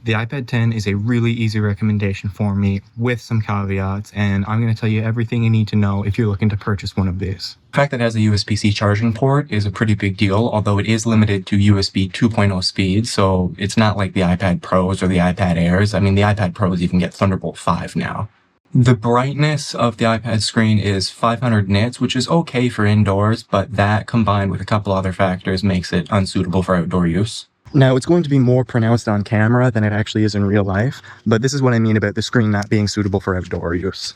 The iPad 10 is a really easy recommendation for me with some caveats, and I'm going to tell you everything you need to know if you're looking to purchase one of these. The fact that it has a USB-C charging port is a pretty big deal, although it is limited to USB 2.0 speed, so it's not like the iPad Pros or the iPad Airs. I mean, the iPad Pros even get Thunderbolt 5 now. The brightness of the iPad screen is 500 nits, which is okay for indoors, but that combined with a couple other factors makes it unsuitable for outdoor use. Now, it's going to be more pronounced on camera than it actually is in real life, but this is what I mean about the screen not being suitable for outdoor use.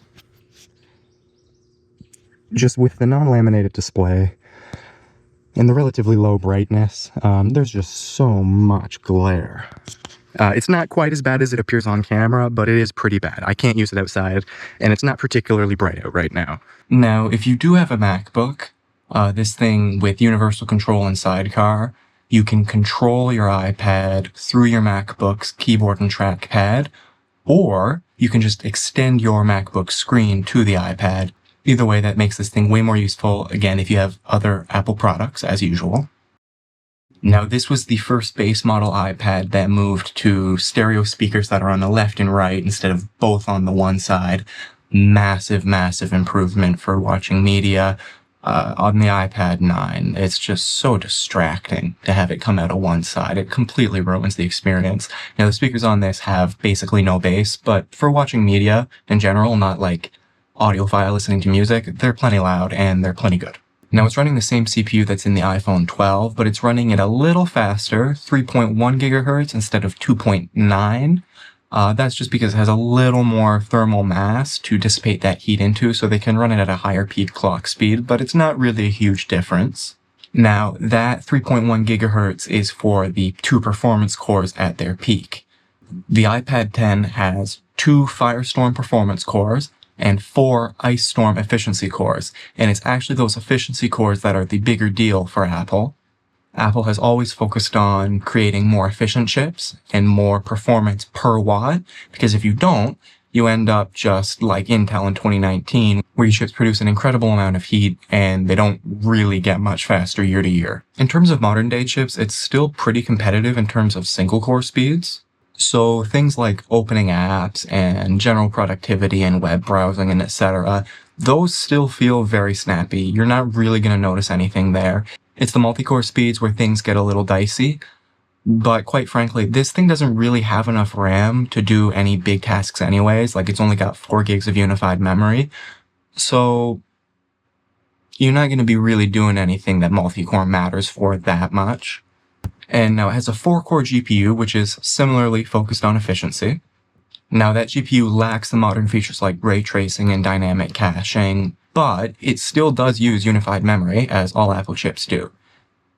Just with the non-laminated display and the relatively low brightness, there's just so much glare. It's not quite as bad as it appears on camera, but it is pretty bad. I can't use it outside, and it's not particularly bright out right now. Now, if you do have a MacBook, this thing with universal control and Sidecar, you can control your iPad through your MacBook's keyboard and trackpad, or you can just extend your MacBook screen to the iPad. Either way, that makes this thing way more useful, again, if you have other Apple products, as usual. Now, this was the first base model iPad that moved to stereo speakers that are on the left and right instead of both on the one side. Massive, massive improvement for watching media. On the iPad 9, it's just so distracting to have it come out of one side. It completely ruins the experience. Now, the speakers on this have basically no bass, but for watching media in general, not like audiophile listening to music, they're plenty loud and they're plenty good. Now, it's running the same CPU that's in the iPhone 12, but it's running it a little faster, 3.1 gigahertz instead of 2.9. That's just because it has a little more thermal mass to dissipate that heat into, so they can run it at a higher peak clock speed, but it's not really a huge difference. Now, that 3.1 gigahertz is for the 2 performance cores at their peak. The iPad 10 has 2 Firestorm performance cores and 4 Ice Storm efficiency cores, and it's actually those efficiency cores that are the bigger deal for Apple. Apple has always focused on creating more efficient chips and more performance per watt, because if you don't, you end up just like Intel in 2019, where your chips produce an incredible amount of heat and they don't really get much faster year to year. In terms of modern day chips, it's still pretty competitive in terms of single core speeds. So things like opening apps and general productivity and web browsing and etc., those still feel very snappy. You're not really going to notice anything there. It's the multi-core speeds where things get a little dicey, but quite frankly, this thing doesn't really have enough RAM to do any big tasks anyways. Like, it's only got 4 gigs of unified memory, so you're not going to be really doing anything that multi-core matters for that much. And now it has a 4-core GPU, which is similarly focused on efficiency. Now, that GPU lacks the modern features like ray tracing and dynamic caching, but it still does use unified memory, as all Apple chips do.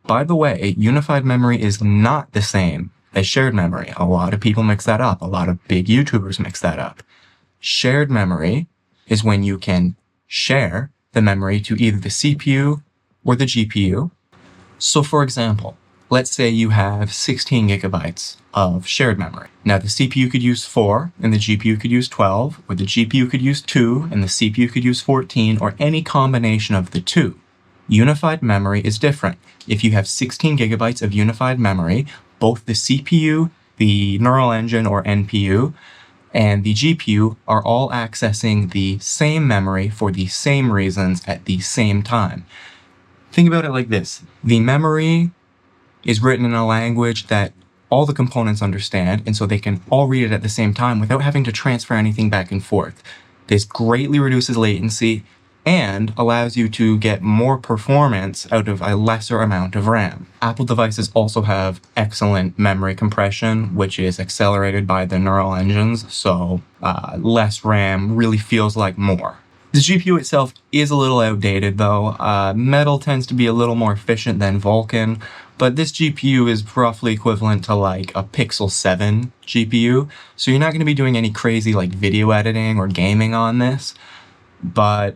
By the way, unified memory is not the same as shared memory. A lot of people mix that up. A lot of big YouTubers mix that up. Shared memory is when you can share the memory to either the CPU or the GPU. So, for example, let's say you have 16 gigabytes of shared memory. Now, the CPU could use 4, and the GPU could use 12, or the GPU could use 2, and the CPU could use 14, or any combination of the two. Unified memory is different. If you have 16 gigabytes of unified memory, both the CPU, the neural engine or NPU, and the GPU are all accessing the same memory for the same reasons at the same time. Think about it like this. The memory is written in a language that all the components understand, and so they can all read it at the same time without having to transfer anything back and forth. This greatly reduces latency and allows you to get more performance out of a lesser amount of RAM. Apple devices also have excellent memory compression, which is accelerated by the neural engines, so less RAM really feels like more. The GPU itself is a little outdated though. Metal tends to be a little more efficient than Vulkan, but this GPU is roughly equivalent to like a Pixel 7 GPU, so you're not going to be doing any crazy like video editing or gaming on this, but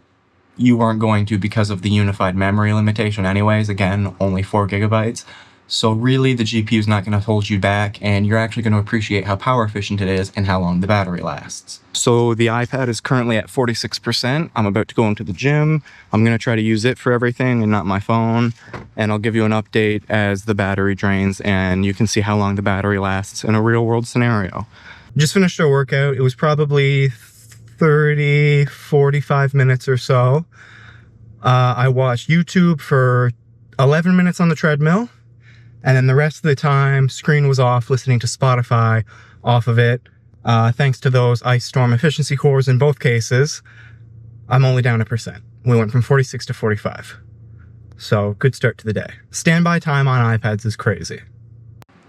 you aren't going to because of the unified memory limitation anyways. Again, only 4 gigabytes. So really, the GPU is not going to hold you back, and you're actually going to appreciate how power efficient it is and how long the battery lasts. So the iPad is currently at 46%. I'm about to go into the gym. I'm going to try to use it for everything and not my phone. And I'll give you an update as the battery drains, and you can see how long the battery lasts in a real world scenario. Just finished a workout. It was probably 30, 45 minutes or so. I watched YouTube for 11 minutes on the treadmill. And then the rest of the time, screen was off, listening to Spotify off of it. Thanks to those Ice Storm efficiency cores in both cases, I'm only down 1%. We went from 46 to 45. So good start to the day. Standby time on iPads is crazy.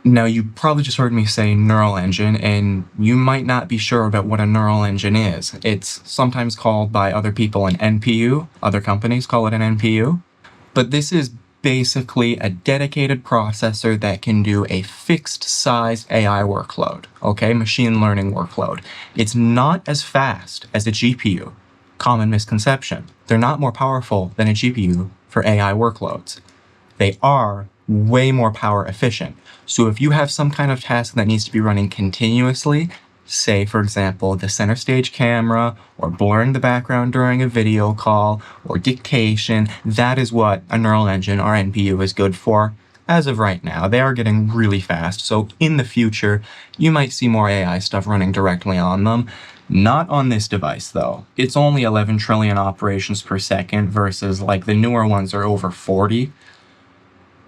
Now, you probably just heard me say neural engine, and you might not be sure about what a neural engine is. It's sometimes called by other people an NPU. Other companies call it an NPU. But this is basically a dedicated processor that can do a fixed size AI workload, okay? Machine learning workload. It's not as fast as a GPU. Common misconception. They're not more powerful than a GPU for AI workloads. They are way more power efficient. So if you have some kind of task that needs to be running continuously, say, for example, the center stage camera, or blurring the background during a video call, or dictation, that is what a neural engine or NPU is good for. As of right now, they are getting really fast, so in the future, you might see more AI stuff running directly on them. Not on this device, though. It's only 11 trillion operations per second versus, like, the newer ones are over 40.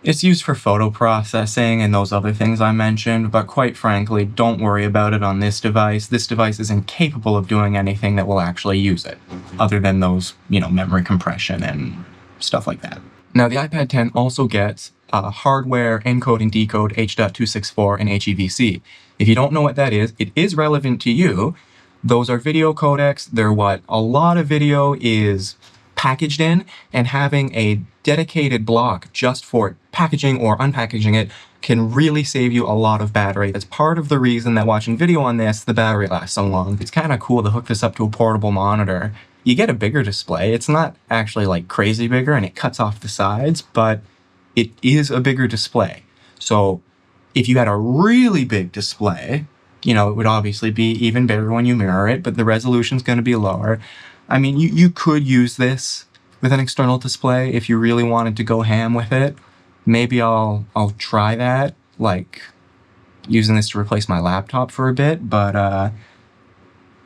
It's used for photo processing and those other things I mentioned, but quite frankly, don't worry about it on this device. This device is incapable of doing anything that will actually use it, other than those, memory compression and stuff like that. Now, the iPad 10 also gets hardware encode and decode H.264 and HEVC. If you don't know what that is, it is relevant to you. Those are video codecs. They're what a lot of video is packaged in, and having a dedicated block just for packaging or unpackaging it can really save you a lot of battery. That's part of the reason that watching video on this, the battery lasts so long. It's kind of cool to hook this up to a portable monitor. You get a bigger display. It's not actually like crazy bigger, and it cuts off the sides, but it is a bigger display. So if you had a really big display, it would obviously be even bigger when you mirror it, but the resolution's going to be lower. I mean, you could use this with an external display if you really wanted to go ham with it. Maybe I'll try that, like using this to replace my laptop for a bit, but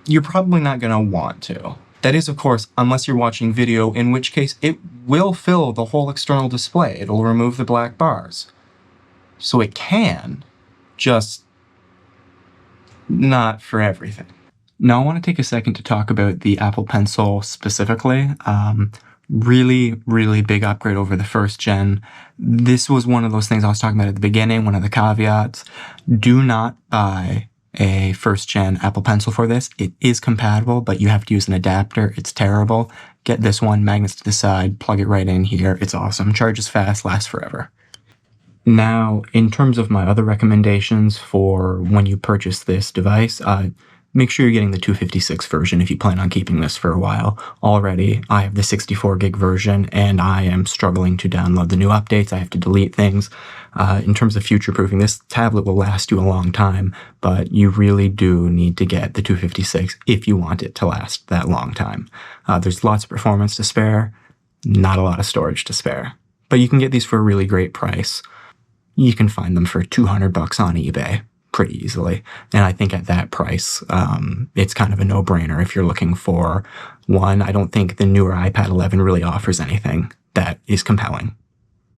you're probably not going to want to. That is, of course, unless you're watching video, in which case it will fill the whole external display. It'll remove the black bars. So it can, just not for everything. Now, I want to take a second to talk about the Apple Pencil specifically. Really, really big upgrade over the first gen. This was one of those things I was talking about at the beginning, one of the caveats. Do not buy a first gen Apple Pencil for this. It is compatible, but you have to use an adapter. It's terrible. Get this one, magnets to the side, plug it right in here. It's awesome. Charges fast, lasts forever. Now, in terms of my other recommendations for when you purchase this device, make sure you're getting the 256 version if you plan on keeping this for a while. Already, I have the 64 gig version, and I am struggling to download the new updates. I have to delete things. In terms of future-proofing, this tablet will last you a long time, but you really do need to get the 256 if you want it to last that long time. There's lots of performance to spare, not a lot of storage to spare. But you can get these for a really great price. You can find them for $200 on eBay pretty easily. And I think at that price, it's kind of a no-brainer if you're looking for one. I don't think the newer iPad 11 really offers anything that is compelling.